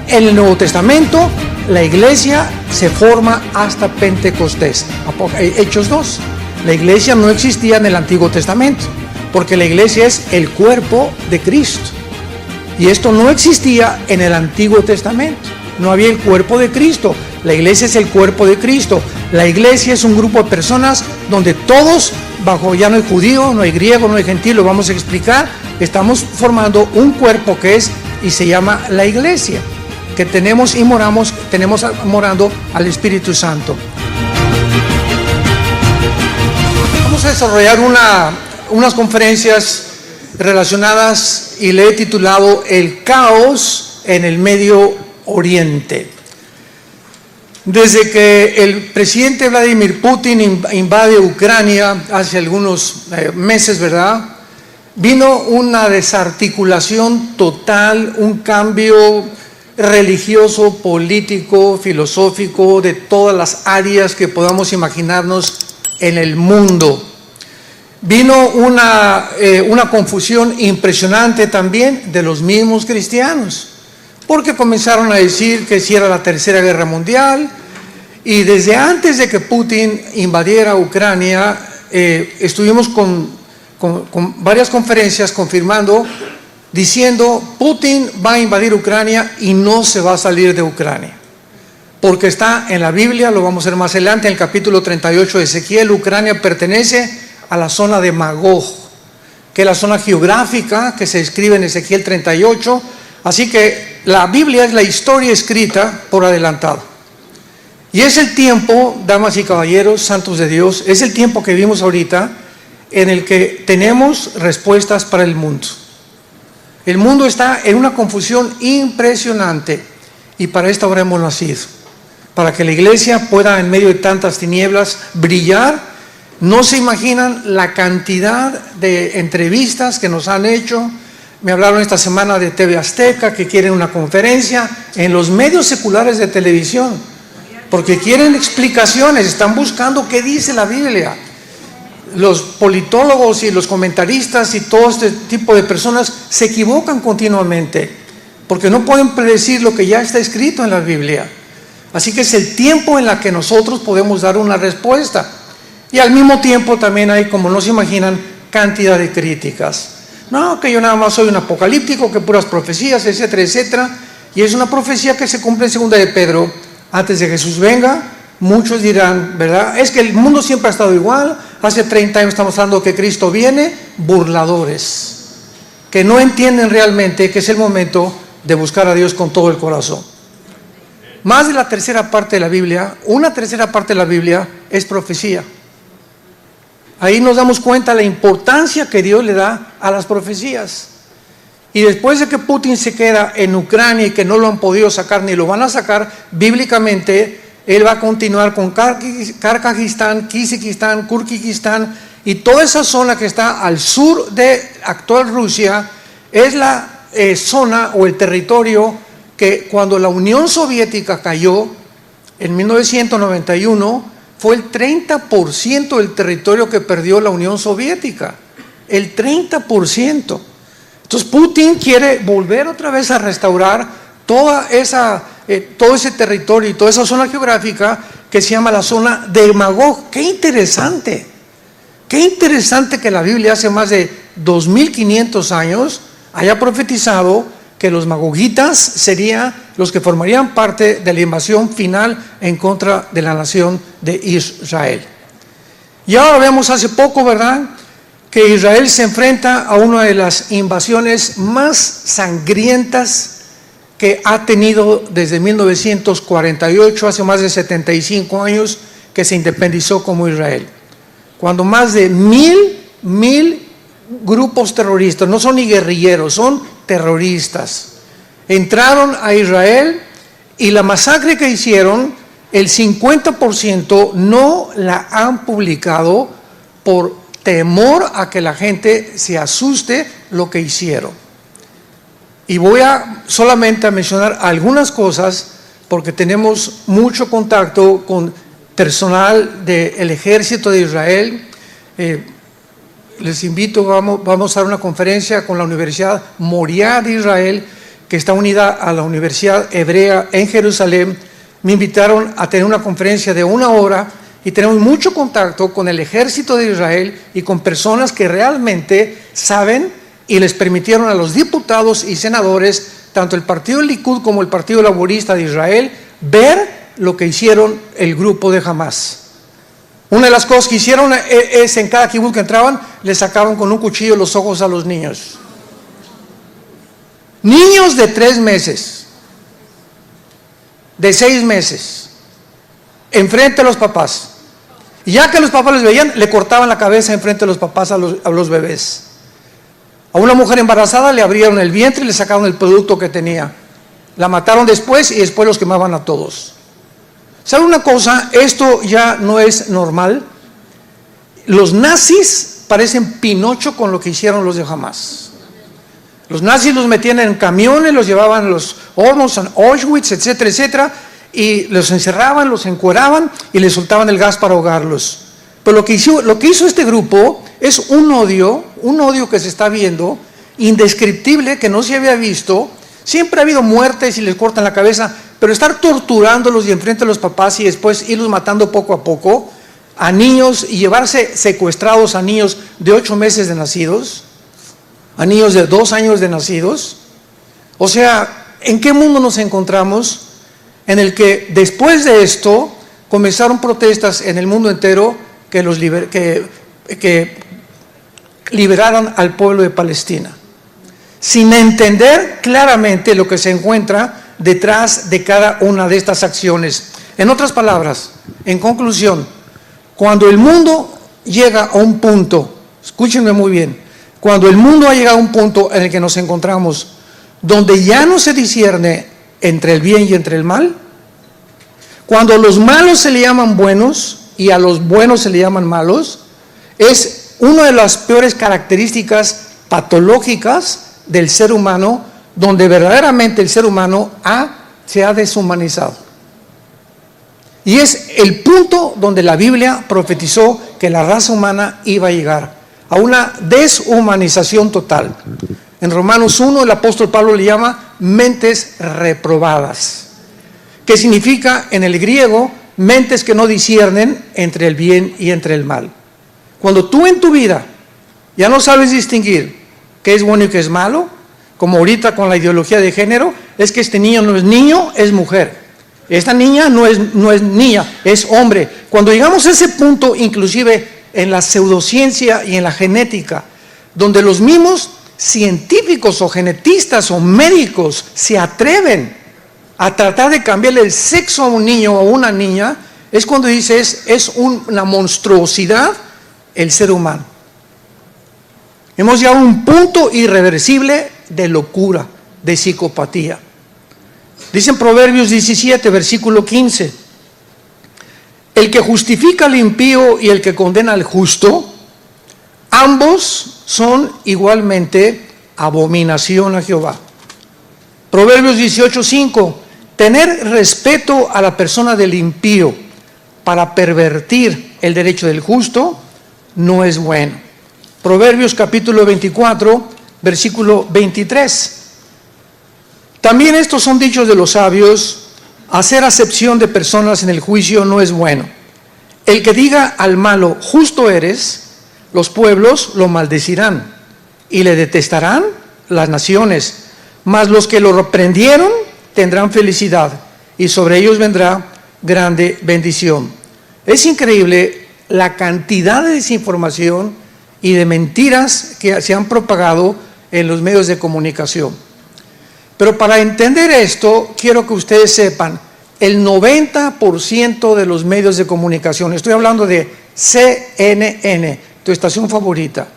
En el Nuevo Testamento, la iglesia se forma hasta Pentecostés. Hechos 2. La iglesia no existía en el Antiguo Testamento, porque la iglesia es el cuerpo de Cristo. Y esto no existía en el Antiguo Testamento. No había el cuerpo de Cristo. La iglesia es el cuerpo de Cristo. La iglesia es un grupo de personas donde todos, ya no hay judío, no hay griego, no hay gentil, lo vamos a explicar. Estamos formando un cuerpo que es y se llama la iglesia, que tenemos morando al Espíritu Santo. Vamos a desarrollar unas conferencias relacionadas y le he titulado El caos en el Medio Oriente. Desde que el presidente Vladimir Putin invade Ucrania hace algunos meses, ¿verdad?, vino una desarticulación total, un cambio religioso, político, filosófico, de todas las áreas que podamos imaginarnos en el mundo. Vino una confusión impresionante también de los mismos cristianos, porque comenzaron a decir que si era la Tercera Guerra Mundial, y desde antes de que Putin invadiera Ucrania, estuvimos con varias conferencias confirmando, diciendo, Putin va a invadir Ucrania y no se va a salir de Ucrania, porque está en la Biblia, lo vamos a ver más adelante, en el capítulo 38 de Ezequiel. Ucrania pertenece a la zona de Magog, que es la zona geográfica que se describe en Ezequiel 38, así que la Biblia es la historia escrita por adelantado. Y es el tiempo, damas y caballeros, santos de Dios, es el tiempo que vivimos ahorita, en el que tenemos respuestas para el mundo. El mundo está en una confusión impresionante, y para esta hora hemos nacido, para que la iglesia pueda en medio de tantas tinieblas brillar. No se imaginan la cantidad de entrevistas que nos han hecho. Me hablaron esta semana de TV Azteca, que quieren una conferencia en los medios seculares de televisión, porque quieren explicaciones, están buscando qué dice la Biblia. Los politólogos y los comentaristas y todo este tipo de personas se equivocan continuamente, porque no pueden predecir lo que ya está escrito en la Biblia. Así que es el tiempo en el que nosotros podemos dar una respuesta. Y al mismo tiempo también hay, como no se imaginan, cantidad de críticas. No, que yo nada más soy un apocalíptico, que puras profecías, etcétera, etcétera. Y es una profecía que se cumple en 2 de Pedro. Antes de Jesús venga, muchos dirán, ¿verdad?, es que el mundo siempre ha estado igual. Hace 30 años estamos hablando que Cristo viene. Burladores, que no entienden realmente que es el momento de buscar a Dios con todo el corazón. Más de la tercera parte de la Biblia, una tercera parte de la Biblia es profecía. Ahí nos damos cuenta de la importancia que Dios le da a las profecías. Y después de que Putin se queda en Ucrania y que no lo han podido sacar ni lo van a sacar, bíblicamente él va a continuar con Karkagistán, Kizikistán, Kurkistán y toda esa zona que está al sur de actual Rusia. Es la zona o el territorio que cuando la Unión Soviética cayó en 1991 fue el 30% del territorio que perdió la Unión Soviética, el 30%. Entonces Putin quiere volver otra vez a restaurar todo ese territorio y toda esa zona geográfica que se llama la zona de Magog. ¡Qué interesante! ¡Qué interesante que la Biblia hace más de 2500 años haya profetizado que los magogitas serían los que formarían parte de la invasión final en contra de la nación de Israel? Y ahora vemos hace poco, ¿verdad?, que Israel se enfrenta a una de las invasiones más sangrientas que ha tenido desde 1948, hace más de 75 años que se independizó como Israel. Cuando más de mil grupos terroristas, no son ni guerrilleros, son terroristas, entraron a Israel, y la masacre que hicieron, el 50% no la han publicado por temor a que la gente se asuste lo que hicieron. Y voy solamente a mencionar algunas cosas, porque tenemos mucho contacto con personal del ejército de Israel. Les invito, vamos a dar una conferencia con la Universidad Moriah de Israel, que que está unida a la Universidad Hebrea en Jerusalén, me invitaron a tener una conferencia de 1 hora y tenemos mucho contacto con el ejército de Israel y con personas que realmente saben, y les permitieron a los diputados y senadores, tanto el partido Likud como el partido laborista de Israel, ver lo que hicieron el grupo de Hamás. Una de las cosas que hicieron es en cada kibutz que entraban, le sacaban con un cuchillo los ojos a los niños. Niños de 3 meses, de 6 meses, enfrente a los papás. Y ya que los papás les veían, le cortaban la cabeza enfrente de los papás a los bebés. A una mujer embarazada le abrieron el vientre y le sacaron el producto que tenía. La mataron después y después los quemaban a todos. ¿Sabe una cosa? Esto ya no es normal. Los nazis parecen Pinocho con lo que hicieron los de Hamás. Los nazis los metían en camiones, los llevaban a los hornos, a Auschwitz, etcétera, etcétera, y los encerraban, los encueraban y les soltaban el gas para ahogarlos. Pero lo que hizo este grupo es un odio que se está viendo, indescriptible, que no se había visto. Siempre ha habido muertes y les cortan la cabeza, pero estar torturándolos y enfrente a los papás y después irlos matando poco a poco a niños y llevarse secuestrados a niños de 8 meses de nacidos, a niños de 2 años de nacidos. O sea, ¿en qué mundo nos encontramos? En el que después de esto comenzaron protestas en el mundo entero que liberaran al pueblo de Palestina, sin entender claramente lo que se encuentra detrás de cada una de estas acciones. En otras palabras, en conclusión, cuando el mundo llega a un punto, escúchenme muy bien, cuando el mundo ha llegado a un punto en el que nos encontramos, donde ya no se discierne entre el bien y entre el mal, cuando a los malos se le llaman buenos y a los buenos se le llaman malos, es una de las peores características patológicas del ser humano, donde verdaderamente el ser humano se ha deshumanizado. Y es el punto donde la Biblia profetizó que la raza humana iba a llegar a una deshumanización total. En Romanos 1 el apóstol Pablo le llama mentes reprobadas, que significa en el griego mentes que no disciernen entre el bien y entre el mal. Cuando tú en tu vida ya no sabes distinguir qué es bueno y qué es malo, como ahorita con la ideología de género, es que este niño no es niño, es mujer. Esta niña no es niña, es hombre. Cuando llegamos a ese punto, inclusive en la pseudociencia y en la genética, donde los mismos científicos o genetistas o médicos se atreven a tratar de cambiarle el sexo a un niño o a una niña, es cuando dices, es una monstruosidad el ser humano. Hemos llegado a un punto irreversible de locura, de psicopatía. Dice en Proverbios 17, versículo 15, el que justifica al impío y el que condena al justo, ambos son igualmente abominación a Jehová. Proverbios 18:5, tener respeto a la persona del impío para pervertir el derecho del justo no es bueno. Proverbios capítulo 24, versículo 23. También estos son dichos de los sabios, hacer acepción de personas en el juicio no es bueno. El que diga al malo, justo eres, los pueblos lo maldecirán y le detestarán las naciones, mas los que lo reprendieron tendrán felicidad y sobre ellos vendrá grande bendición. Es increíble la cantidad de desinformación y de mentiras que se han propagado en los medios de comunicación. Pero para entender esto, quiero que ustedes sepan, el 90% de los medios de comunicación, estoy hablando de CNN, tu estación favorita,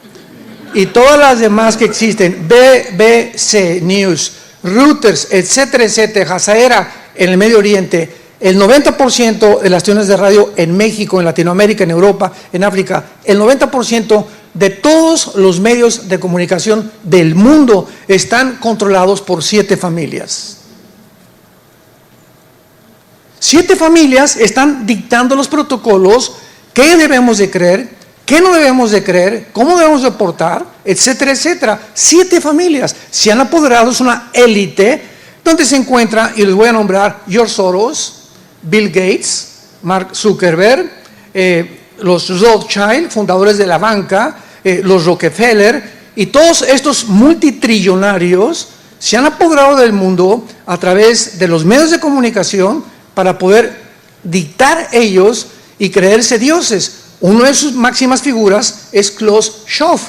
y todas las demás que existen, BBC News, Reuters, etcétera, etcétera, Jazeera en el Medio Oriente, el 90% de las estaciones de radio en México, en Latinoamérica, en Europa, en África, el 90% de todos los medios de comunicación del mundo están controlados por 7 familias. 7 familias están dictando los protocolos, qué debemos de creer, qué no debemos de creer, cómo debemos de portar, etcétera, etcétera. 7 familias se han apoderado, es una élite donde se encuentra, y les voy a nombrar, George Soros, Bill Gates, Mark Zuckerberg, los Rothschild, fundadores de la banca, los Rockefeller, y todos estos multitrillonarios se han apoderado del mundo a través de los medios de comunicación para poder dictar ellos y creerse dioses. Una de sus máximas figuras es Klaus Schwab,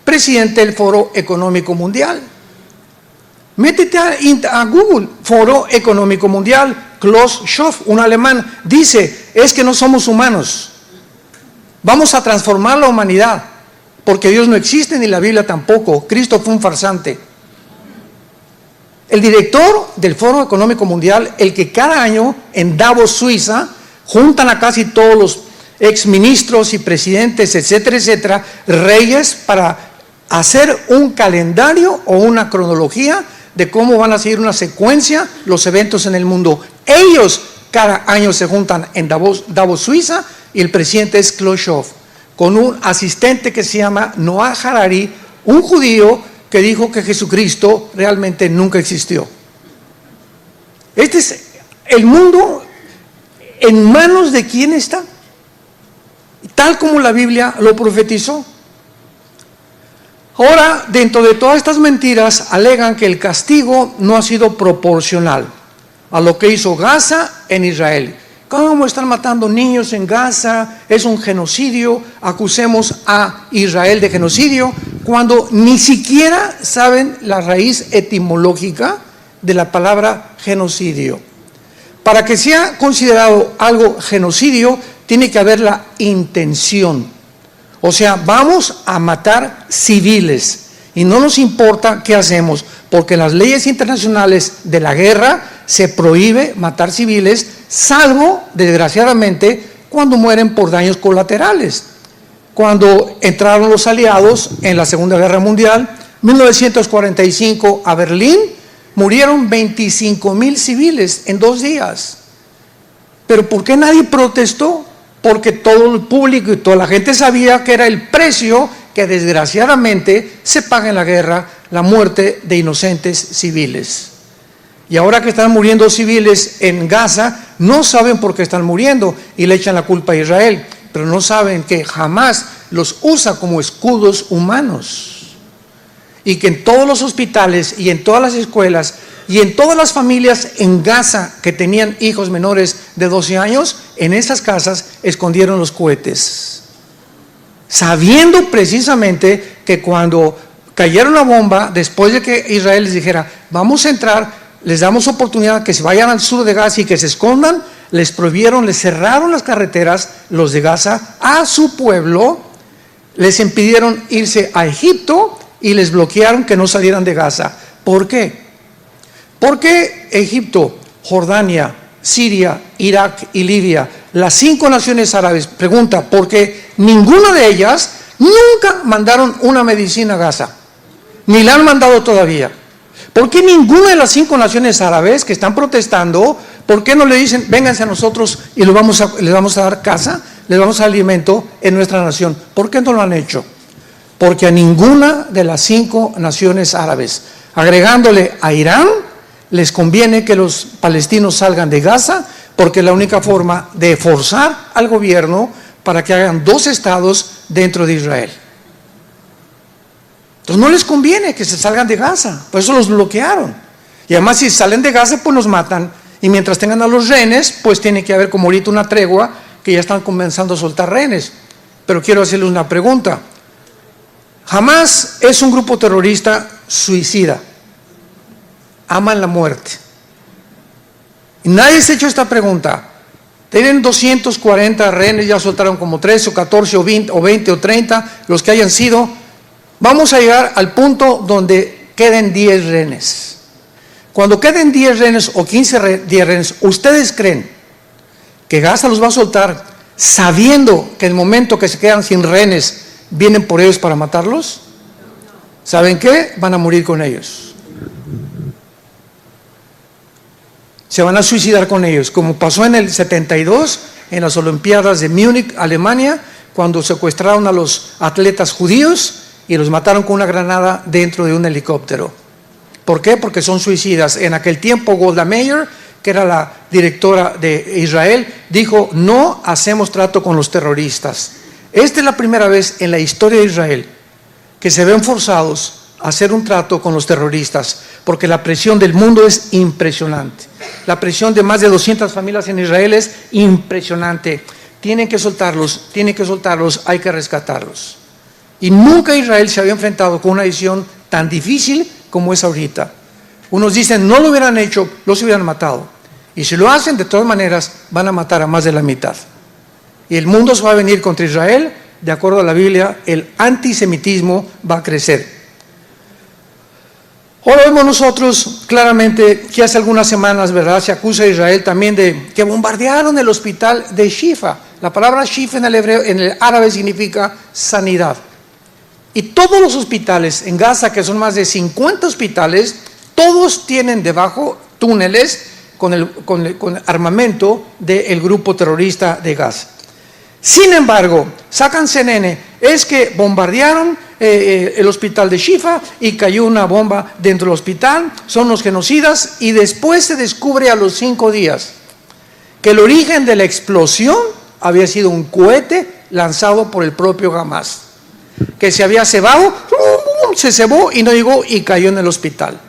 presidente del Foro Económico Mundial. Métete a Google, Foro Económico Mundial, Klaus Schwab, un alemán, dice, es que no somos humanos. Vamos a transformar la humanidad, porque Dios no existe ni la Biblia tampoco. Cristo fue un farsante. El director del Foro Económico Mundial, el que cada año en Davos, Suiza, juntan a casi todos los exministros y presidentes, etcétera, etcétera, reyes, para hacer un calendario o una cronología de cómo van a seguir una secuencia los eventos en el mundo. Ellos cada año se juntan en Davos, Suiza, y el presidente es Klaus Schwab, con un asistente que se llama Noah Harari, un judío que dijo que Jesucristo realmente nunca existió. Este es el mundo. ¿En manos de quién está? Tal como la Biblia lo profetizó. Ahora, dentro de todas estas mentiras, alegan que el castigo no ha sido proporcional a lo que hizo Gaza en Israel. ¿Cómo están matando niños en Gaza? Es un genocidio. Acusemos a Israel de genocidio cuando ni siquiera saben la raíz etimológica de la palabra genocidio. Para que sea considerado algo genocidio, tiene que haber la intención. O sea, vamos a matar civiles y no nos importa qué hacemos, porque en las leyes internacionales de la guerra se prohíbe matar civiles, salvo, desgraciadamente, cuando mueren por daños colaterales. Cuando entraron los aliados en la Segunda Guerra Mundial, 1945, a Berlín, murieron 25,000 civiles en 2 días. ¿Pero por qué nadie protestó? Porque todo el público y toda la gente sabía que era el precio que desgraciadamente se paga en la guerra, la muerte de inocentes civiles. Y ahora que están muriendo civiles en Gaza, no saben por qué están muriendo y le echan la culpa a Israel, pero no saben que jamás los usa como escudos humanos. Y que en todos los hospitales y en todas las escuelas y en todas las familias en Gaza que tenían hijos menores de 12 años, en esas casas escondieron los cohetes, sabiendo precisamente que cuando cayeron la bomba, después de que Israel les dijera, vamos a entrar, les damos oportunidad que se vayan al sur de Gaza y que se escondan, les prohibieron, les cerraron las carreteras, los de Gaza, a su pueblo, les impidieron irse a Egipto y les bloquearon que no salieran de Gaza. ¿Por qué? Porque Egipto, Jordania, Siria, Irak y Libia, las 5 naciones árabes, pregunta, porque ninguna de ellas nunca mandaron una medicina a Gaza, ni la han mandado todavía. ¿Por qué ninguna de las 5 naciones árabes que están protestando, por qué no le dicen, vénganse a nosotros y les vamos a dar casa, les vamos a dar alimento en nuestra nación? ¿Por qué no lo han hecho? Porque a ninguna de las 5 naciones árabes, agregándole a Irán, les conviene que los palestinos salgan de Gaza, porque es la única forma de forzar al gobierno para que hagan 2 estados dentro de Israel. Entonces no les conviene que se salgan de Gaza, por eso los bloquearon. Y además si salen de Gaza, pues los matan. Y mientras tengan a los rehenes, pues tiene que haber como ahorita una tregua, que ya están comenzando a soltar rehenes. Pero quiero hacerles una pregunta. Hamás es un grupo terrorista suicida. Aman la muerte. Y nadie se ha hecho esta pregunta. Tienen 240 rehenes, ya soltaron como 13 o 14 o 20 o 30, los que hayan sido. Vamos a llegar al punto donde queden 10 rehenes. Cuando queden 10 rehenes o 15 rehenes, ¿ustedes creen que Gaza los va a soltar sabiendo que el momento que se quedan sin rehenes vienen por ellos para matarlos? ¿Saben qué? Van a morir con ellos. Se van a suicidar con ellos, como pasó en el 72, en las Olimpiadas de Múnich, Alemania, cuando secuestraron a los atletas judíos y los mataron con una granada dentro de un helicóptero. ¿Por qué? Porque son suicidas. En aquel tiempo Golda Meir, que era la directora de Israel, dijo: no hacemos trato con los terroristas. Esta es la primera vez en la historia de Israel que se ven forzados a hacer un trato con los terroristas, porque la presión del mundo es impresionante. La presión de más de 200 familias en Israel es impresionante. Tienen que soltarlos, hay que rescatarlos. Y nunca Israel se había enfrentado con una decisión tan difícil como es ahorita. Unos dicen: no lo hubieran hecho, los hubieran matado. Y si lo hacen, de todas maneras, van a matar a más de la mitad. Y el mundo se va a venir contra Israel. De acuerdo a la Biblia, el antisemitismo va a crecer. Ahora vemos nosotros claramente que hace algunas semanas, ¿verdad?, se acusa a Israel también de que bombardearon el hospital de Shifa. La palabra Shifa en el árabe significa sanidad. Y todos los hospitales en Gaza, que son más de 50 hospitales, todos tienen debajo túneles con armamento del grupo terrorista de Gaza. Sin embargo, sacan CNN, es que bombardearon el hospital de Shifa y cayó una bomba dentro del hospital, son los genocidas, y después se descubre a los 5 días que el origen de la explosión había sido un cohete lanzado por el propio Hamas, que se había cebado, se cebó y no llegó y cayó en el hospital.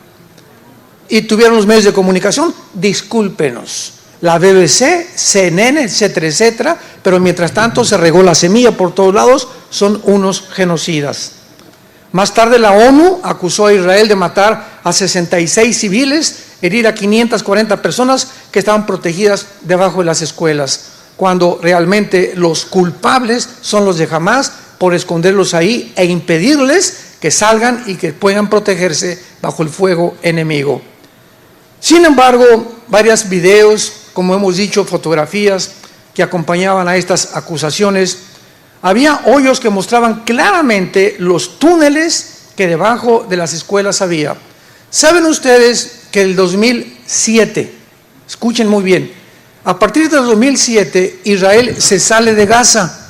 Y tuvieron los medios de comunicación: discúlpenos, la BBC, CNN, etcétera, etcétera, pero mientras tanto se regó la semilla por todos lados, son unos genocidas. Más tarde la ONU acusó a Israel de matar a 66 civiles, herir a 540 personas que estaban protegidas debajo de las escuelas, cuando realmente los culpables son los de Hamas por esconderlos ahí e impedirles que salgan y que puedan protegerse bajo el fuego enemigo. Sin embargo, varios videos, como hemos dicho, fotografías que acompañaban a estas acusaciones, había hoyos que mostraban claramente los túneles que debajo de las escuelas había. ¿Saben ustedes que el 2007, escuchen muy bien, a partir del 2007 Israel se sale de Gaza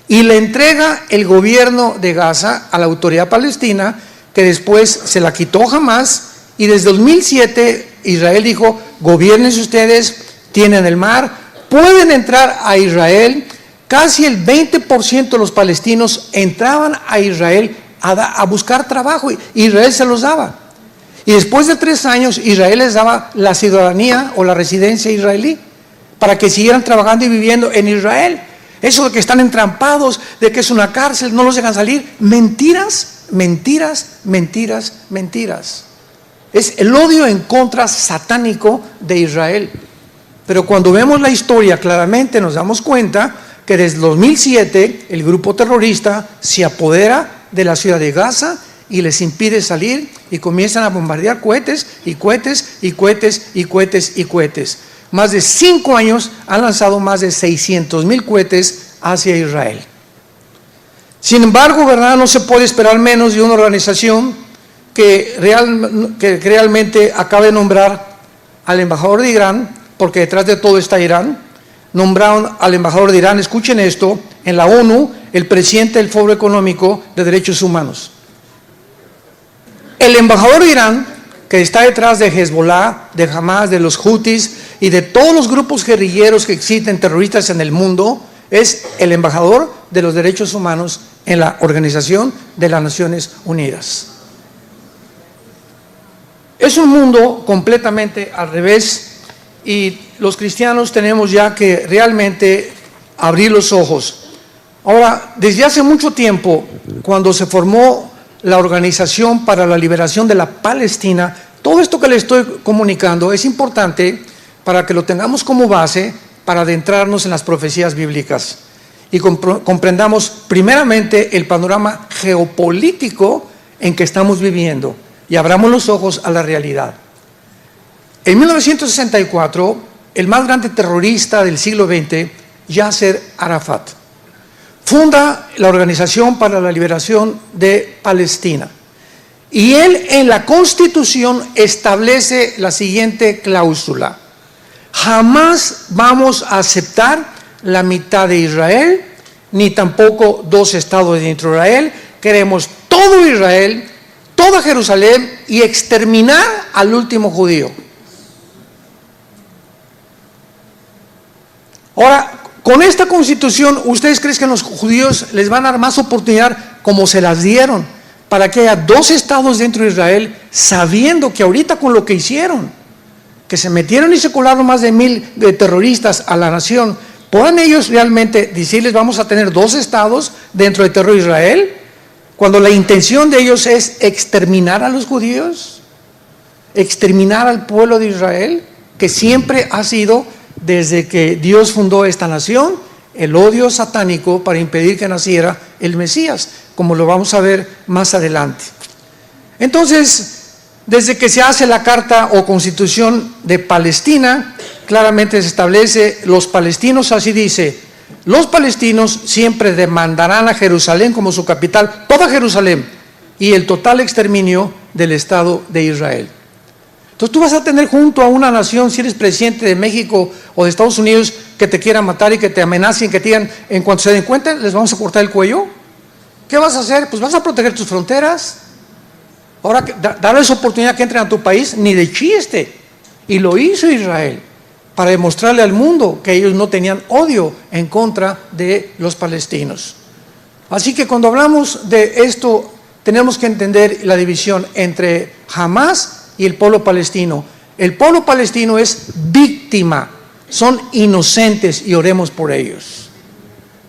y le entrega el gobierno de Gaza a la autoridad palestina, que después se la quitó Hamas? Y desde 2007 Israel dijo: gobiernense ustedes, tienen el mar, pueden entrar a Israel. Casi el 20% de los palestinos entraban a Israel a buscar trabajo, y Israel se los daba. Y después de 3 años Israel les daba la ciudadanía o la residencia israelí para que siguieran trabajando y viviendo en Israel. Eso de que están entrampados, de que es una cárcel, no los dejan salir, mentiras, mentiras, mentiras, mentiras. Es el odio en contra satánico de Israel. Pero cuando vemos la historia claramente nos damos cuenta que desde 2007 el grupo terrorista se apodera de la ciudad de Gaza y les impide salir, y comienzan a bombardear cohetes y cohetes y cohetes y cohetes y cohetes. Más de 5 años han lanzado más de 600,000 cohetes hacia Israel. Sin embargo, ¿verdad?, no se puede esperar menos de una organización que realmente acaba de nombrar al embajador de Irán, porque detrás de todo está Irán. Nombraron al embajador de Irán, escuchen esto, en la ONU, el presidente del Foro Económico de Derechos Humanos. El embajador de Irán, que está detrás de Hezbollah, de Hamas, de los Houthis y de todos los grupos guerrilleros que existen, terroristas en el mundo, es el embajador de los derechos humanos en la Organización de las Naciones Unidas. Es un mundo completamente al revés, y los cristianos tenemos ya que realmente abrir los ojos. Ahora, desde hace mucho tiempo, cuando se formó la Organización para la Liberación de la Palestina, todo esto que les estoy comunicando es importante para que lo tengamos como base para adentrarnos en las profecías bíblicas y comprendamos primeramente el panorama geopolítico en que estamos viviendo y abramos los ojos a la realidad. En 1964, el más grande terrorista del siglo XX, Yasser Arafat, funda la Organización para la Liberación de Palestina. Y él en la Constitución establece la siguiente cláusula: jamás vamos a aceptar la mitad de Israel, ni tampoco 2 estados dentro de Israel. Queremos todo Israel, toda Jerusalén y exterminar al último judío. Ahora, con esta constitución, ¿ustedes creen que a los judíos les van a dar más oportunidad como se las dieron para que haya 2 estados dentro de Israel, sabiendo que ahorita con lo que hicieron, que se metieron y se colaron más de 1000 terroristas a la nación, ¿puedan ellos realmente decirles vamos a tener 2 estados dentro de terror de Israel? Cuando la intención de ellos es exterminar a los judíos, exterminar al pueblo de Israel, que siempre ha sido, desde que Dios fundó esta nación, el odio satánico para impedir que naciera el Mesías, como lo vamos a ver más adelante. Entonces, desde que se hace la Carta o Constitución de Palestina, claramente se establece, los palestinos, así dice, los palestinos siempre demandarán a Jerusalén como su capital, toda Jerusalén, y el total exterminio del Estado de Israel. Entonces tú vas a tener junto a una nación, si eres presidente de México o de Estados Unidos, que te quieran matar y que te amenacen, que te digan, en cuanto se den cuenta, les vamos a cortar el cuello. ¿Qué vas a hacer? Pues vas a proteger tus fronteras. Ahora, darles oportunidad que entren a tu país, ni de chiste. Y lo hizo Israel, para demostrarle al mundo que ellos no tenían odio en contra de los palestinos. Así que cuando hablamos de esto, tenemos que entender la división entre Hamás y el pueblo palestino. El pueblo palestino es víctima, son inocentes y oremos por ellos,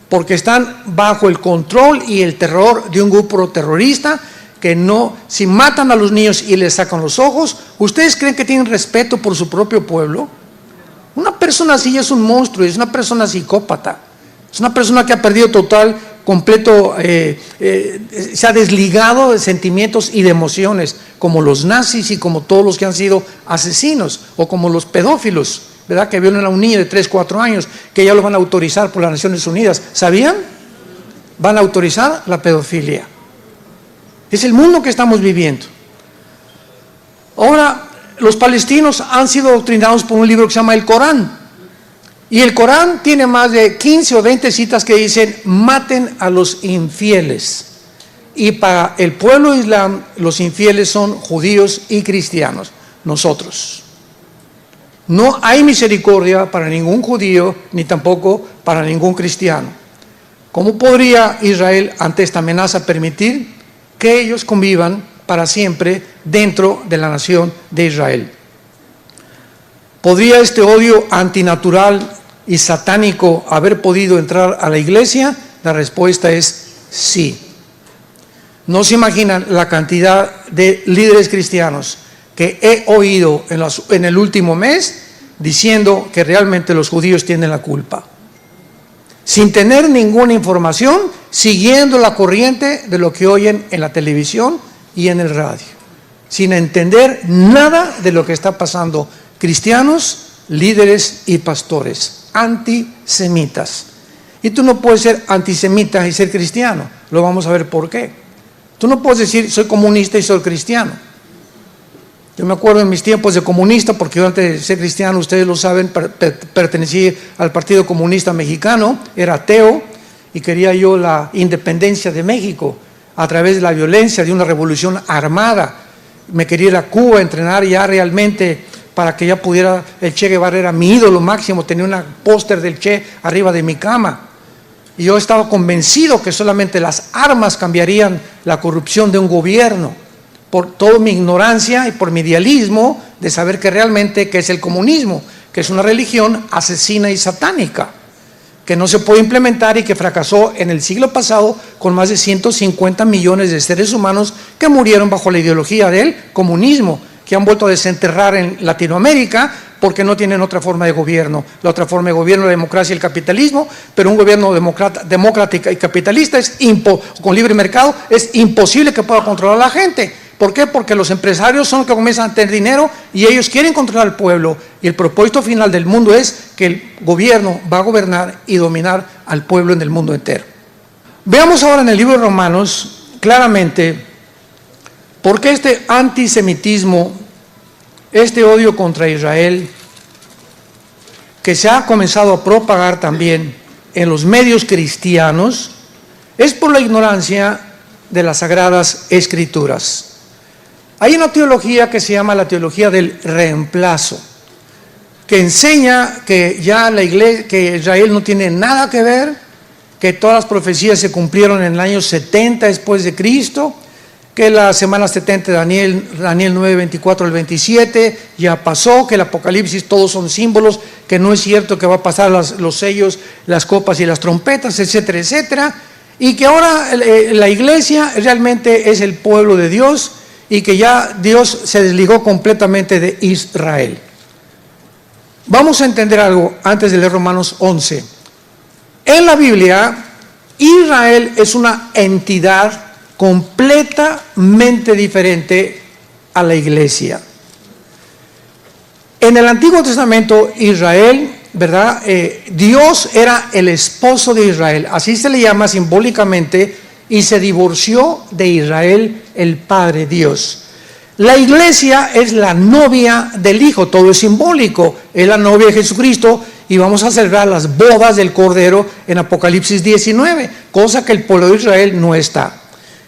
porque están bajo el control y el terror de un grupo terrorista que no, si matan a los niños y les sacan los ojos, ¿ustedes creen que tienen respeto por su propio pueblo? Una persona así es un monstruo, es una persona psicópata, es una persona que ha perdido completo, se ha desligado de sentimientos y de emociones, como los nazis y como todos los que han sido asesinos, o como los pedófilos, ¿verdad? Que violan a un niño de 3, 4 años, que ya lo van a autorizar por las Naciones Unidas. ¿Sabían? Van a autorizar la pedofilia. Es el mundo que estamos viviendo. Ahora, los palestinos han sido adoctrinados por un libro que se llama el Corán. Y el Corán tiene más de 15 o 20 citas que dicen, maten a los infieles. Y para el pueblo islam, los infieles son judíos y cristianos, nosotros. No hay misericordia para ningún judío, ni tampoco para ningún cristiano. ¿Cómo podría Israel, ante esta amenaza, permitir que ellos convivan para siempre dentro de la nación de Israel? ¿Podría este odio antinatural y satánico haber podido entrar a la iglesia? La respuesta es sí. No se imaginan la cantidad de líderes cristianos que he oído en el último mes diciendo que realmente los judíos tienen la culpa, sin tener ninguna información, siguiendo la corriente de lo que oyen en la televisión y en el radio, sin entender nada de lo que está pasando. Cristianos, líderes y pastores antisemitas. Y tú no puedes ser antisemita y ser cristiano. Lo vamos a ver por qué. Tú no puedes decir soy comunista y soy cristiano. Yo me acuerdo en mis tiempos de comunista, porque yo antes de ser cristiano, ustedes lo saben, pertenecí al Partido Comunista Mexicano, era ateo y quería yo la independencia de México a través de la violencia de una revolución armada. Me quería ir a Cuba a entrenar ya realmente para que ya pudiera, el Che Guevara era mi ídolo máximo, tenía un póster del Che arriba de mi cama. Y yo estaba convencido que solamente las armas cambiarían la corrupción de un gobierno, por toda mi ignorancia y por mi idealismo de saber que realmente qué es el comunismo, que es una religión asesina y satánica, que no se puede implementar y que fracasó en el siglo pasado con más de 150 millones de seres humanos que murieron bajo la ideología del comunismo, que han vuelto a desenterrar en Latinoamérica porque no tienen otra forma de gobierno. La otra forma de gobierno es la democracia y el capitalismo, pero un gobierno democrático y capitalista con libre mercado es imposible que pueda controlar a la gente. ¿Por qué? Porque los empresarios son los que comienzan a tener dinero y ellos quieren controlar al pueblo. Y el propósito final del mundo es que el gobierno va a gobernar y dominar al pueblo en el mundo entero. Veamos ahora en el libro de Romanos claramente por qué este antisemitismo, este odio contra Israel, que se ha comenzado a propagar también en los medios cristianos, es por la ignorancia de las Sagradas Escrituras. Hay una teología que se llama la teología del reemplazo, que enseña que ya la iglesia, que Israel no tiene nada que ver, que todas las profecías se cumplieron en el año 70 después de Cristo, que la semana 70 de Daniel 9, 24 al 27 ya pasó, que el Apocalipsis todos son símbolos, que no es cierto que va a pasar los sellos, las copas y las trompetas, etcétera, etcétera, y que ahora la iglesia realmente es el pueblo de Dios y que ya Dios se desligó completamente de Israel. Vamos a entender algo antes de leer Romanos 11. En la Biblia, Israel es una entidad completamente diferente a la iglesia. En el Antiguo Testamento, Israel, ¿verdad? Dios era el esposo de Israel, así se le llama simbólicamente, y se divorció de Israel, el Padre Dios. La iglesia es la novia del Hijo, todo es simbólico, es la novia de Jesucristo, y vamos a celebrar las bodas del Cordero en Apocalipsis 19, cosa que el pueblo de Israel no está.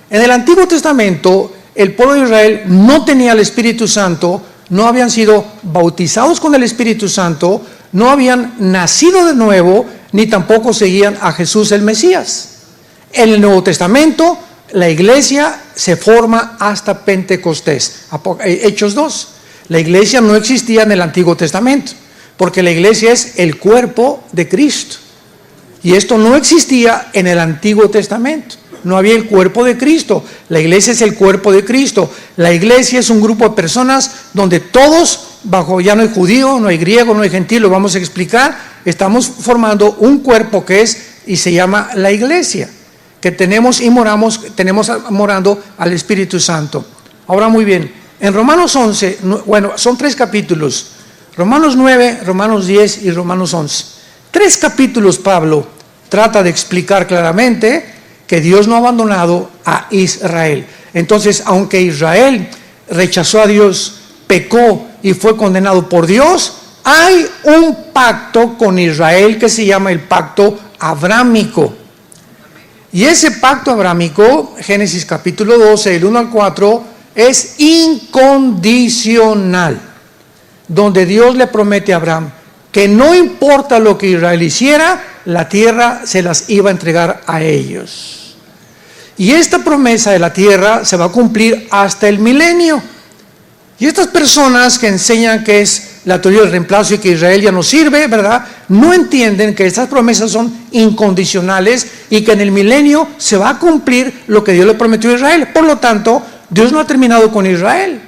En el Antiguo Testamento, el pueblo de Israel no tenía el Espíritu Santo, no habían sido bautizados con el Espíritu Santo, no habían nacido de nuevo, ni tampoco seguían a Jesús el Mesías. En el Nuevo Testamento, la iglesia se forma hasta Pentecostés. Hechos 2. La iglesia no existía en el Antiguo Testamento, porque la iglesia es el cuerpo de Cristo. Y esto no existía en el Antiguo Testamento. No había el cuerpo de Cristo. La iglesia es el cuerpo de Cristo. La iglesia es un grupo de personas donde todos, ya no hay judío, no hay griego, no hay gentil, lo vamos a explicar. Estamos formando un cuerpo que es y se llama la iglesia, que tenemos morando al Espíritu Santo. Ahora muy bien, en Romanos 11, bueno, son 3 capítulos, Romanos 9, Romanos 10 y Romanos 11. 3 capítulos Pablo trata de explicar claramente que Dios no ha abandonado a Israel. Entonces, aunque Israel rechazó a Dios, pecó y fue condenado por Dios, hay un pacto con Israel que se llama el pacto abrámico. Y ese pacto abrámico, Génesis capítulo 12, del 1 al 4, es incondicional, donde Dios le promete a Abraham que no importa lo que Israel hiciera, la tierra se las iba a entregar a ellos. Y esta promesa de la tierra se va a cumplir hasta el milenio. Y estas personas que enseñan que es la teoría del reemplazo y que Israel ya no sirve, ¿verdad?, no entienden que estas promesas son incondicionales y que en el milenio se va a cumplir lo que Dios le prometió a Israel. Por lo tanto, Dios no ha terminado con Israel.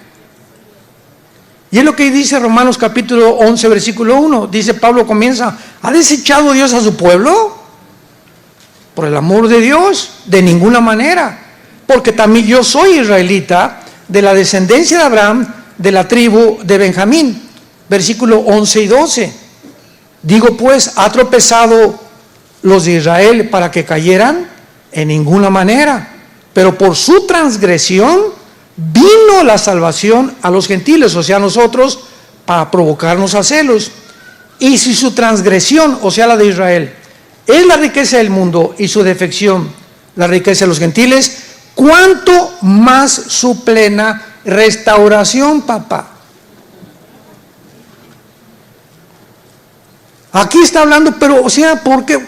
Y es lo que dice Romanos capítulo 11, versículo 1. Dice Pablo, comienza: ¿ha desechado Dios a su pueblo? Por el amor de Dios, de ninguna manera. Porque también yo soy israelita, de la descendencia de Abraham, de la tribu de Benjamín. Versículo 11 y 12. Digo pues, ¿ha tropezado los de Israel para que cayeran? En ninguna manera. Pero por su transgresión vino la salvación a los gentiles, o sea, a nosotros, para provocarnos a celos. Y si su transgresión, o sea, la de Israel, es la riqueza del mundo y su defección, la riqueza de los gentiles, ¿cuánto más su plena restauración, papá? Aquí está hablando, pero, o sea, ¿por qué?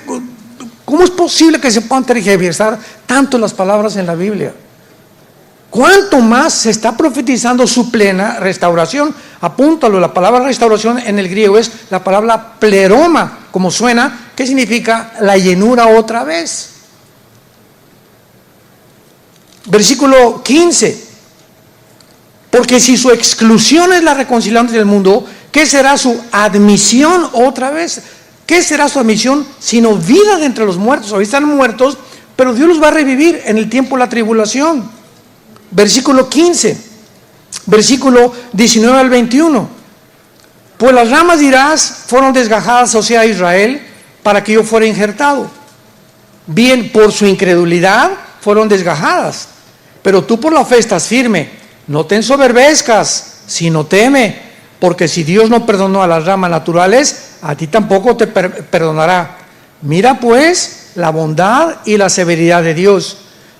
¿Cómo es posible que se puedan tergiversar tanto las palabras en la Biblia? ¿Cuánto más se está profetizando su plena restauración? Apúntalo, la palabra restauración en el griego es la palabra pleroma, como suena, que significa la llenura otra vez. Versículo 15. Porque si su exclusión es la reconciliación del mundo, ¿qué será su admisión otra vez? ¿Qué será su admisión sino vida de entre los muertos? Hoy están muertos, pero Dios los va a revivir en el tiempo de la tribulación. Versículo 15, versículo 19 al 21. Pues las ramas dirás fueron desgajadas, o sea, Israel, para que yo fuera injertado. Bien, por su incredulidad fueron desgajadas, pero tú por la fe estás firme. No te ensoberbezcas, sino teme, porque si Dios no perdonó a las ramas naturales, a ti tampoco te perdonará. Mira pues la bondad y la severidad de Dios.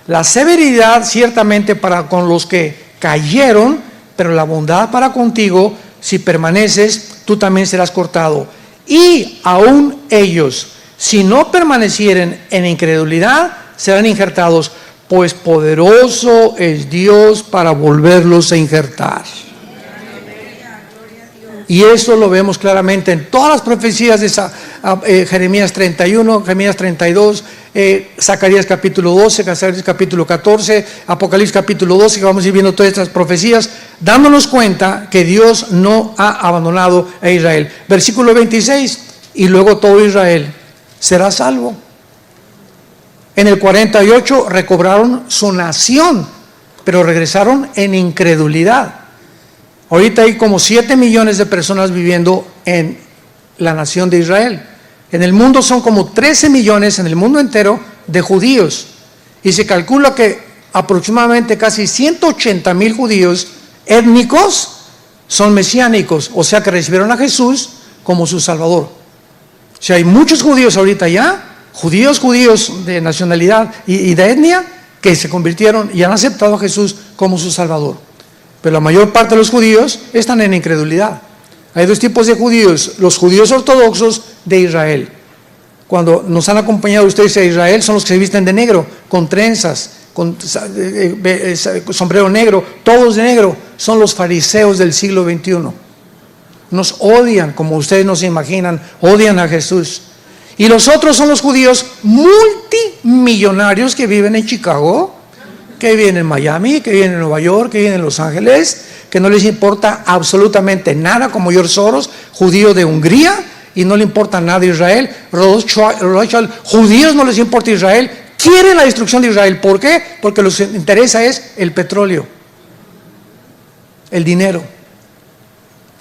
La severidad ciertamente para con los que cayeron, pero la bondad para contigo, si permaneces, tú también serás cortado. Y aún ellos, si no permanecieren en incredulidad, serán injertados, pues poderoso es Dios para volverlos a injertar. Y eso lo vemos claramente en todas las profecías de Jeremías 31, Jeremías 32, Zacarías capítulo 12, Zacarías capítulo 14, Apocalipsis capítulo 12, que vamos a ir viendo todas estas profecías, dándonos cuenta que Dios no ha abandonado a Israel. Versículo 26, y luego todo Israel será salvo. En el 48 recobraron su nación, pero regresaron en incredulidad. Ahorita hay como 7 millones de personas viviendo en la nación de Israel. En el mundo son como 13 millones en el mundo entero de judíos. Y se calcula que aproximadamente casi 180,000 judíos étnicos son mesiánicos, o sea que recibieron a Jesús como su Salvador. O sea, hay muchos judíos ahorita ya, judíos de nacionalidad y de etnia, que se convirtieron y han aceptado a Jesús como su Salvador. Pero la mayor parte de los judíos están en incredulidad. Hay dos tipos de judíos: los judíos ortodoxos de Israel. Cuando nos han acompañado ustedes a Israel, son los que se visten de negro, con trenzas, con sombrero negro, todos de negro. Son los fariseos del siglo XXI. Nos odian, como ustedes no se imaginan, odian a Jesús. Y los otros son los judíos multimillonarios que viven en Chicago, que viven en Miami, que viven en Nueva York, que viven en Los Ángeles, que no les importa absolutamente nada, como George Soros, judío de Hungría, y no le importa nada a Israel. Rothschild, judíos no les importa Israel, quieren la destrucción de Israel. ¿Por qué? Porque les interesa es el petróleo, el dinero.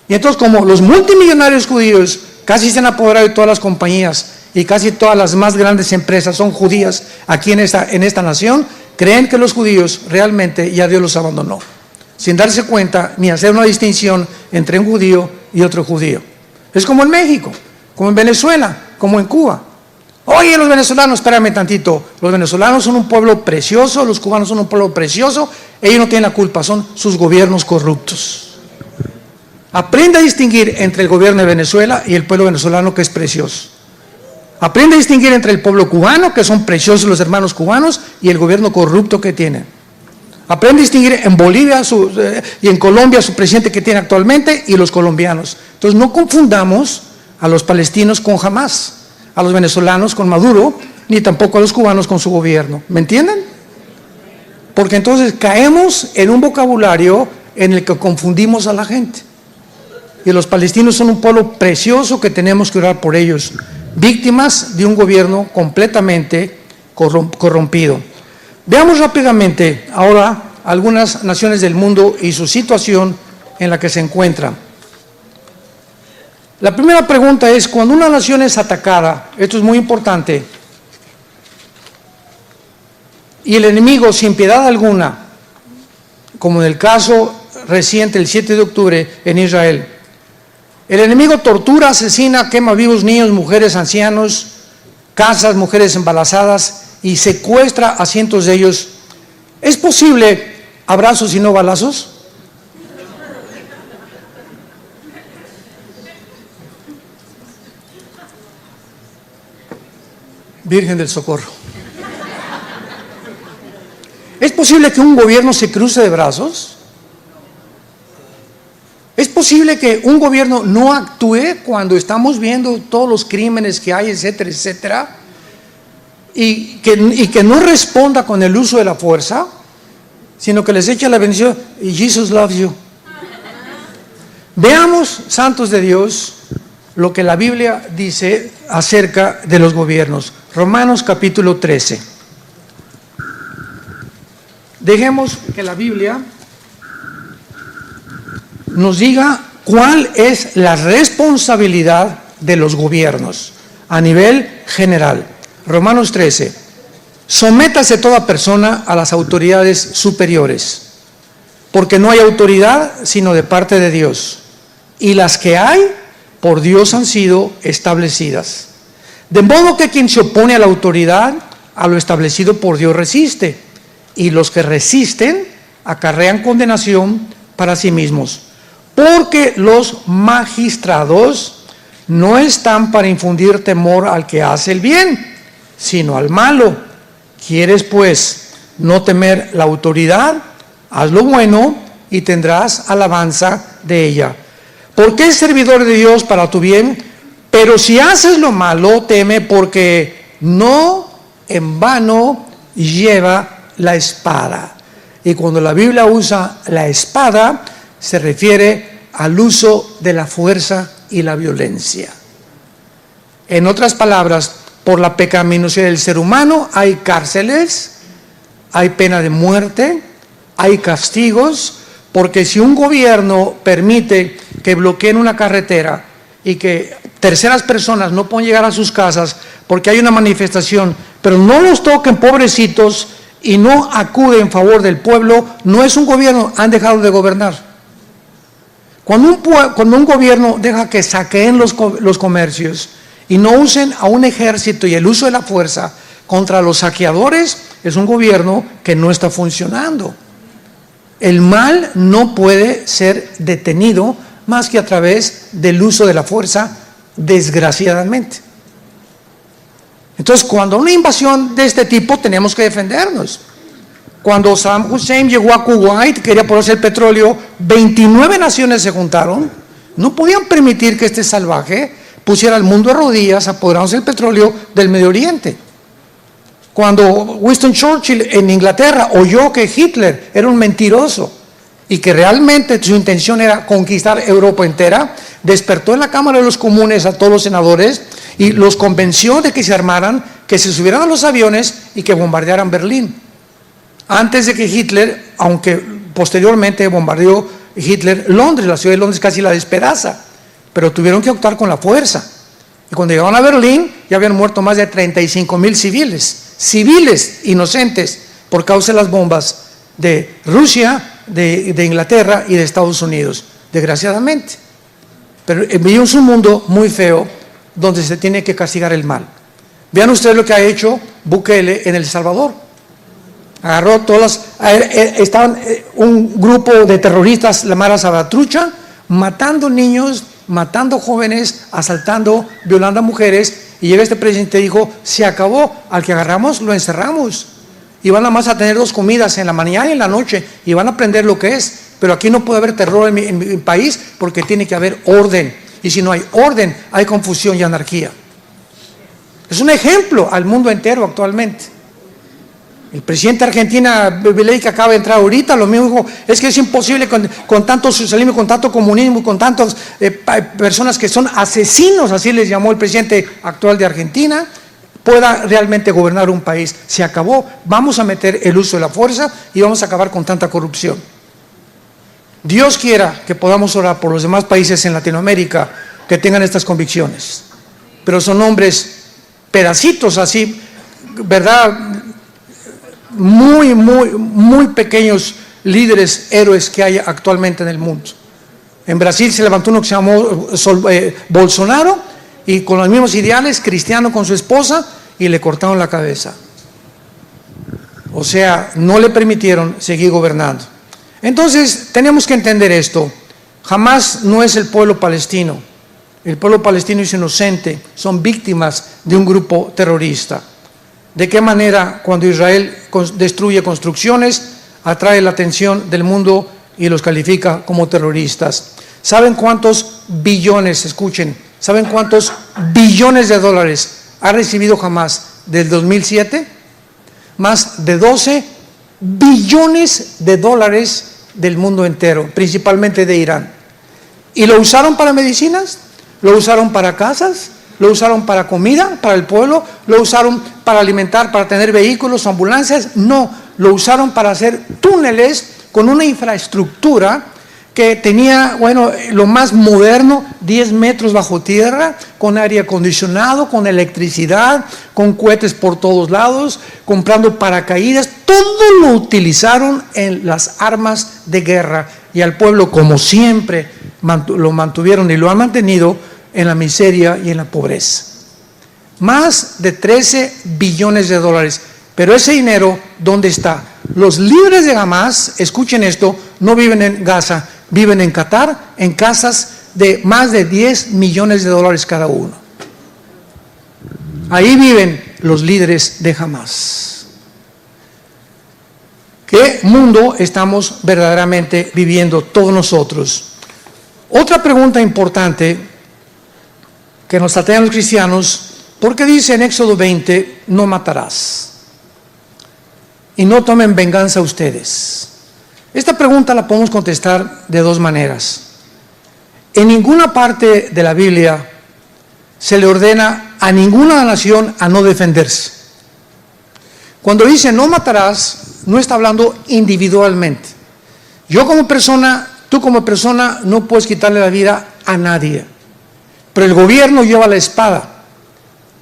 Y entonces, como los multimillonarios judíos casi se han apoderado de todas las compañías y casi todas las más grandes empresas son judías aquí en esta nación, creen que los judíos realmente ya Dios los abandonó, sin darse cuenta ni hacer una distinción entre un judío y otro judío. Es como en México, como en Venezuela, como en Cuba. Oye, los venezolanos, espérame tantito, los venezolanos son un pueblo precioso, los cubanos son un pueblo precioso, ellos no tienen la culpa, son sus gobiernos corruptos. Aprende a distinguir entre el gobierno de Venezuela y el pueblo venezolano, que es precioso. Aprende a distinguir entre el pueblo cubano, que son preciosos los hermanos cubanos, y el gobierno corrupto que tienen. Aprende a distinguir en Bolivia y en Colombia su presidente que tiene actualmente y los colombianos. Entonces no confundamos a los palestinos con Hamás, a los venezolanos con Maduro, ni tampoco a los cubanos con su gobierno. ¿Me entienden? Porque entonces caemos en un vocabulario en el que confundimos a la gente. Y los palestinos son un pueblo precioso que tenemos que orar por ellos, víctimas de un gobierno completamente corrompido. Veamos rápidamente ahora algunas naciones del mundo y su situación en la que se encuentran. La primera pregunta es: cuando una nación es atacada, esto es muy importante, y el enemigo sin piedad alguna, como en el caso reciente el 7 de octubre en Israel, el enemigo tortura, asesina, quema vivos niños, mujeres, ancianos, casas, mujeres embarazadas, y secuestra a cientos de ellos. ¿Es posible abrazos y no balazos? Virgen del Socorro. ¿Es posible que un gobierno se cruce de brazos? ¿Es posible que un gobierno no actúe cuando estamos viendo todos los crímenes que hay, etcétera, etcétera? Y que no responda con el uso de la fuerza, sino que les echa la bendición y Jesus loves you. Veamos, santos de Dios, lo que la Biblia dice acerca de los gobiernos. Romanos capítulo 13. Dejemos que la Biblia nos diga cuál es la responsabilidad de los gobiernos a nivel general. Romanos 13. Sométase toda persona a las autoridades superiores, porque no hay autoridad sino de parte de Dios, y las que hay por Dios han sido establecidas. De modo que quien se opone a la autoridad, a lo establecido por Dios resiste, y los que resisten acarrean condenación, para sí mismos. Porque los magistrados no están para infundir temor al que hace el bien, sino al malo. ¿Quieres pues no temer la autoridad? Haz lo bueno y tendrás alabanza de ella. Porque es servidor de Dios para tu bien, pero si haces lo malo, teme, porque no en vano lleva la espada. Y cuando la Biblia usa la espada, se refiere al uso de la fuerza y la violencia. En otras palabras, por la pecaminosidad del ser humano hay cárceles, hay pena de muerte, hay castigos, porque si un gobierno permite que bloqueen una carretera y que terceras personas no pueden llegar a sus casas porque hay una manifestación, pero no los toquen, pobrecitos, y no acuden en favor del pueblo, no es un gobierno, han dejado de gobernar. Cuando un gobierno deja que saqueen los comercios y no usen a un ejército y el uso de la fuerza contra los saqueadores, es un gobierno que no está funcionando. El mal no puede ser detenido más que a través del uso de la fuerza, desgraciadamente. Entonces, cuando una invasión de este tipo, tenemos que defendernos. Cuando Saddam Hussein llegó a Kuwait, quería ponerse el petróleo, 29 naciones se juntaron, no podían permitir que este salvaje pusiera al mundo a rodillas apoderándose del petróleo del Medio Oriente. Cuando Winston Churchill en Inglaterra oyó que Hitler era un mentiroso y que realmente su intención era conquistar Europa entera, despertó en la Cámara de los Comunes a todos los senadores y los convenció de que se armaran, que se subieran a los aviones y que bombardearan Berlín. Antes de que Hitler, aunque posteriormente bombardeó Hitler Londres, la ciudad de Londres casi la despedaza, pero tuvieron que actuar con la fuerza. Y cuando llegaron a Berlín, ya habían muerto más de 35,000 civiles inocentes, por causa de las bombas de Rusia, de Inglaterra y de Estados Unidos, desgraciadamente. Pero vivimos un mundo muy feo donde se tiene que castigar el mal. Vean ustedes lo que ha hecho Bukele en El Salvador. Agarró estaban un grupo de terroristas, la Mara Salvatrucha, matando niños, matando jóvenes, asaltando, violando a mujeres, y llega este presidente y dijo, se acabó, al que agarramos lo encerramos, y van nada más a tener 2 comidas, en la mañana y en la noche, y van a aprender lo que es, pero aquí no puede haber terror en mi país, porque tiene que haber orden, y si no hay orden, hay confusión y anarquía. Es un ejemplo al mundo entero actualmente. El presidente de Argentina, Milei, que acaba de entrar ahorita, lo mismo dijo, es que es imposible con tanto socialismo, con tanto comunismo, con tantas personas que son asesinos, así les llamó el presidente actual de Argentina, pueda realmente gobernar un país. Se acabó, vamos a meter el uso de la fuerza y vamos a acabar con tanta corrupción. Dios quiera que podamos orar por los demás países en Latinoamérica que tengan estas convicciones, pero son hombres, pedacitos así, ¿verdad?, muy pequeños líderes, héroes que hay actualmente en el mundo. En Brasil se levantó uno que se llamó Bolsonaro, y con los mismos ideales, cristiano con su esposa, y le cortaron la cabeza. O sea, no le permitieron seguir gobernando. Entonces, tenemos que entender esto. Jamás no es el pueblo palestino. El pueblo palestino es inocente, son víctimas de un grupo terrorista. ¿De qué manera cuando Israel destruye construcciones atrae la atención del mundo y los califica como terroristas? ¿Saben cuántos billones, escuchen, saben cuántos billones de dólares ha recibido Hamás del 2007? Más de 12 billones de dólares del mundo entero, principalmente de Irán. ¿Y lo usaron para medicinas? ¿Lo usaron para casas? ¿Lo usaron para comida, para el pueblo? ¿Lo usaron para alimentar, para tener vehículos, ambulancias? No, lo usaron para hacer túneles con una infraestructura que tenía, lo más moderno, 10 metros bajo tierra, con aire acondicionado, con electricidad, con cohetes por todos lados, comprando paracaídas. Todo lo utilizaron en las armas de guerra, y al pueblo, como siempre, lo mantuvieron y lo han mantenido en la miseria y en la pobreza. Más de 13 billones de dólares. Pero ese dinero, ¿dónde está? Los líderes de Hamas, escuchen esto, no viven en Gaza, viven en Qatar, en casas de más de 10 millones de dólares cada uno. Ahí viven los líderes de Hamas. ¿Qué mundo estamos verdaderamente viviendo todos nosotros? Otra pregunta importante que nos plantean los cristianos, ¿por qué dice en Éxodo 20, no matarás? Y no tomen venganza ustedes. Esta pregunta la podemos contestar de dos maneras. En ninguna parte de la Biblia se le ordena a ninguna nación a no defenderse. Cuando dice no matarás, no está hablando individualmente. Yo como persona, tú como persona, no puedes quitarle la vida a nadie. Pero el gobierno lleva la espada.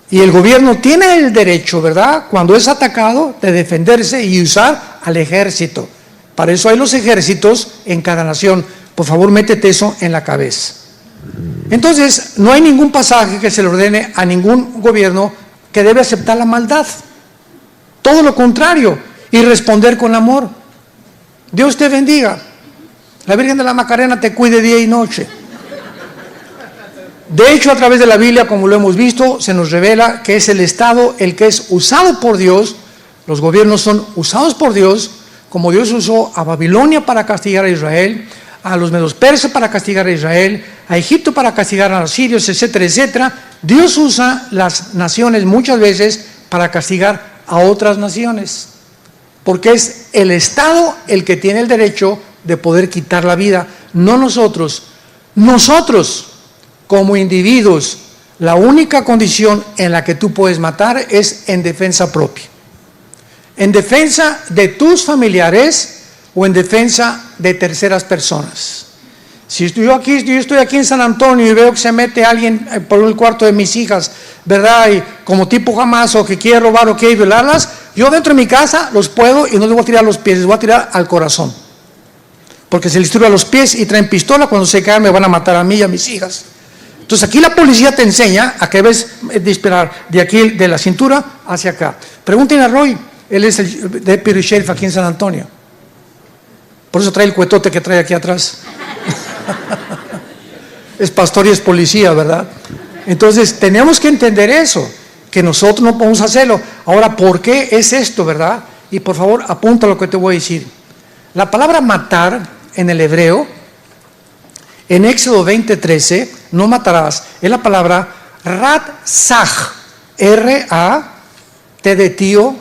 Y el gobierno tiene el derecho, ¿verdad?, cuando es atacado, de defenderse y usar al ejército. Para eso hay los ejércitos en cada nación. Por favor, métete eso en la cabeza. Entonces, no hay ningún pasaje que se le ordene a ningún gobierno que debe aceptar la maldad. Todo lo contrario, y responder con amor. Dios te bendiga. La Virgen de la Macarena te cuide día y noche. De hecho, a través de la Biblia, como lo hemos visto, se nos revela que es el Estado el que es usado por Dios. Los gobiernos son usados por Dios, como Dios usó a Babilonia para castigar a Israel, a los medos persas para castigar a Israel, a Egipto para castigar a los sirios, etcétera, etcétera. Dios usa las naciones muchas veces para castigar a otras naciones, porque es el Estado el que tiene el derecho de poder quitar la vida, no nosotros. Nosotros, como individuos, la única condición en la que tú puedes matar es en defensa propia. En defensa de tus familiares o en defensa de terceras personas. Si yo estoy aquí en San Antonio y veo que se mete alguien por el cuarto de mis hijas, ¿verdad? Y como tipo Hamas, o que quiere robar o quiere violarlas, yo dentro de mi casa los puedo y no les voy a tirar a los pies, les voy a tirar al corazón. Porque se les tira a los pies y traen pistola, cuando se caen me van a matar a mí y a mis hijas. Entonces aquí la policía te enseña a que debes disparar de aquí, de la cintura hacia acá. Pregúntenle a Roy, él es el deputy sheriff aquí en San Antonio. Por eso trae el cuetote que trae aquí atrás. Es pastor y es policía, ¿verdad? Entonces tenemos que entender eso, que nosotros no podemos hacerlo. Ahora, ¿por qué es esto, verdad? Y por favor, apunta lo que te voy a decir. La palabra matar en el hebreo, en Éxodo 20:13, no matarás, es la palabra ratzaj, R-A-T de tío,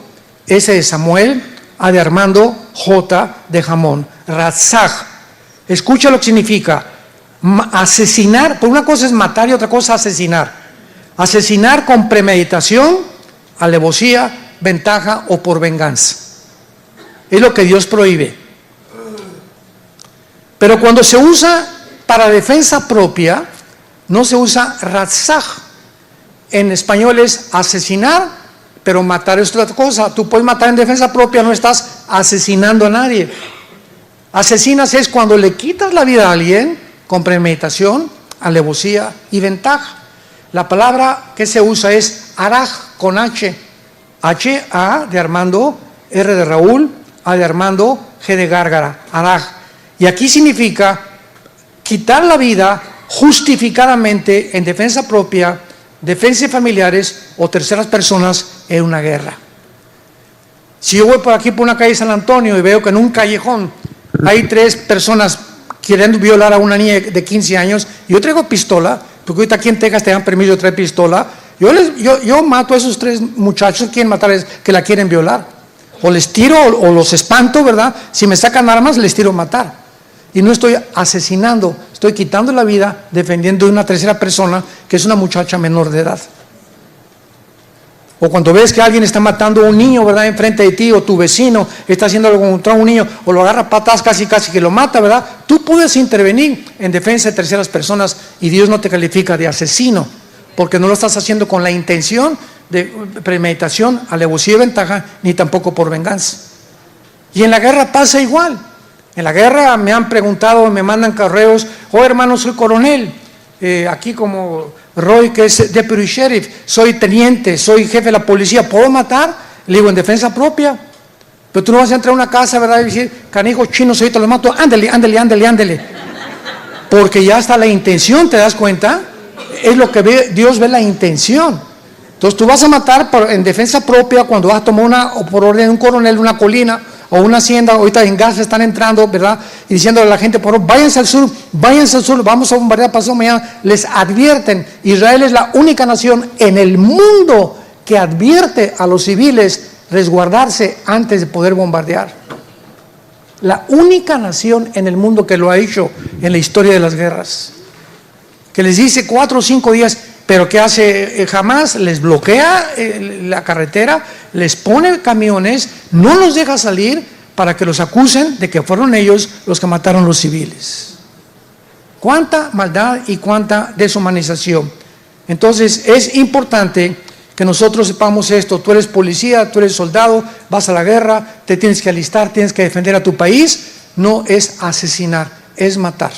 S de Samuel, A de Armando, J de jamón, ratzaj. Escucha lo que significa, asesinar. Por una cosa es matar y otra cosa asesinar. Asesinar con premeditación, alevosía, ventaja o por venganza. Es lo que Dios prohíbe. Pero cuando se usa para defensa propia, no se usa ratzaj. En español es asesinar, pero matar es otra cosa. Tú puedes matar en defensa propia, no estás asesinando a nadie. Asesinas es cuando le quitas la vida a alguien con premeditación, alevosía y ventaja. La palabra que se usa es araj con H. H-A de Armando, R de Raúl, A de Armando, G de Gárgara, araj. Y aquí significa quitar la vida justificadamente en defensa propia, defensa de familiares o terceras personas en una guerra. Si yo voy por aquí por una calle de San Antonio y veo que en un callejón hay 3 personas queriendo violar a una niña de 15 años, yo traigo pistola, porque ahorita aquí en Texas te dan permiso de traer pistola, yo mato a esos 3 muchachos que quieren matarles, que la quieren violar. O les tiro o los espanto, ¿verdad? Si me sacan armas, les tiro matar. Y no estoy asesinando, estoy quitando la vida defendiendo de una tercera persona que es una muchacha menor de edad. O cuando ves que alguien está matando a un niño, ¿verdad?, enfrente de ti, o tu vecino está haciendo algo contra un niño, o lo agarra a patas casi que lo mata, ¿verdad? Tú puedes intervenir en defensa de terceras personas y Dios no te califica de asesino, porque no lo estás haciendo con la intención de premeditación, alevosía y ventaja, ni tampoco por venganza. Y en la guerra pasa igual. En la guerra me han preguntado, me mandan correos, hermano, soy coronel, aquí como Roy, que es deputy sheriff, soy teniente, soy jefe de la policía, ¿puedo matar? Le digo, en defensa propia. Pero tú no vas a entrar a una casa, ¿verdad? Y decir, canijo chino, soy te lo mato, ándale, ándale, ándale, ándale. Porque ya está la intención, ¿te das cuenta? Es lo que ve, Dios ve la intención. Entonces tú vas a matar en defensa propia cuando vas a tomar o por orden de un coronel, una colina o una hacienda. Ahorita en Gaza están entrando, ¿verdad? Y diciéndole a la gente, por favor, váyanse al sur, vamos a bombardear pasado mañana. Les advierten, Israel es la única nación en el mundo que advierte a los civiles resguardarse antes de poder bombardear. La única nación en el mundo que lo ha hecho en la historia de las guerras. Que les dice 4 o 5 días, pero ¿qué hace Hamás? Les bloquea la carretera, les pone camiones, no los deja salir para que los acusen de que fueron ellos los que mataron a los civiles. Cuánta maldad y cuánta deshumanización. Entonces es importante que nosotros sepamos esto. Tú eres policía, tú eres soldado, vas a la guerra, te tienes que alistar, tienes que defender a tu país. No es asesinar, es matar.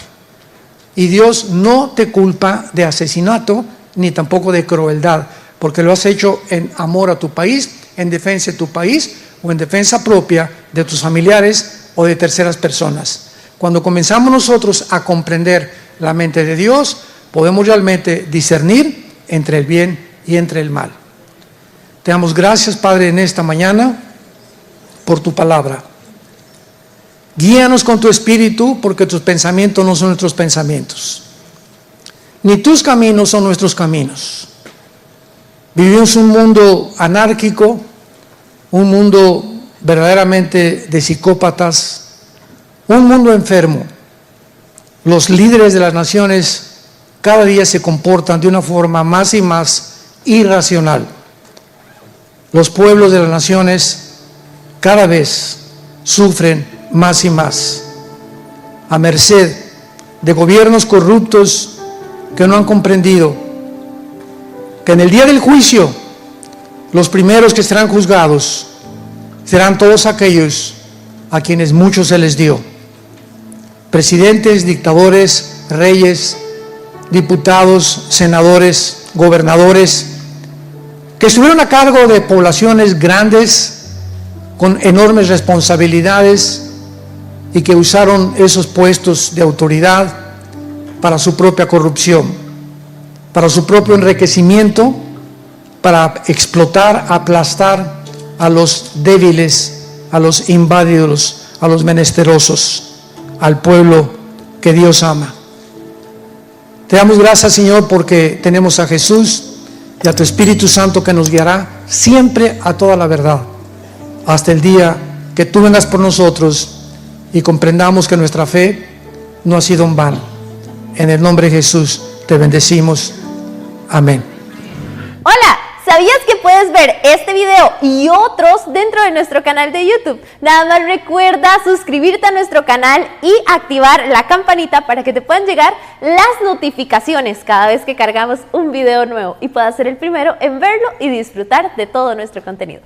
Y Dios no te culpa de asesinato ni tampoco de crueldad, porque lo has hecho en amor a tu país, en defensa de tu país o en defensa propia de tus familiares o de terceras personas. Cuando comenzamos nosotros a comprender la mente de Dios, podemos realmente discernir entre el bien y entre el mal. Te damos gracias, Padre, en esta mañana por tu palabra. Guíanos con tu espíritu, porque tus pensamientos no son nuestros pensamientos, ni tus caminos son nuestros caminos. Vivimos un mundo anárquico, un mundo verdaderamente de psicópatas, un mundo enfermo. Los líderes de las naciones cada día se comportan de una forma más y más irracional. Los pueblos de las naciones cada vez sufren más y más, a merced de gobiernos corruptos que no han comprendido que en el día del juicio los primeros que serán juzgados serán todos aquellos a quienes mucho se les dio: presidentes, dictadores, reyes, diputados, senadores, gobernadores, que estuvieron a cargo de poblaciones grandes con enormes responsabilidades y que usaron esos puestos de autoridad para su propia corrupción, para su propio enriquecimiento, para explotar, aplastar a los débiles, a los inválidos, a los menesterosos, al pueblo que Dios ama. Te damos gracias, Señor, porque tenemos a Jesús y a tu Espíritu Santo que nos guiará siempre a toda la verdad, hasta el día que tú vengas por nosotros y comprendamos que nuestra fe no ha sido en vano. En el nombre de Jesús te bendecimos. Amén. Hola, ¿sabías que puedes ver este video y otros dentro de nuestro canal de YouTube? Nada más recuerda suscribirte a nuestro canal y activar la campanita para que te puedan llegar las notificaciones cada vez que cargamos un video nuevo y puedas ser el primero en verlo y disfrutar de todo nuestro contenido.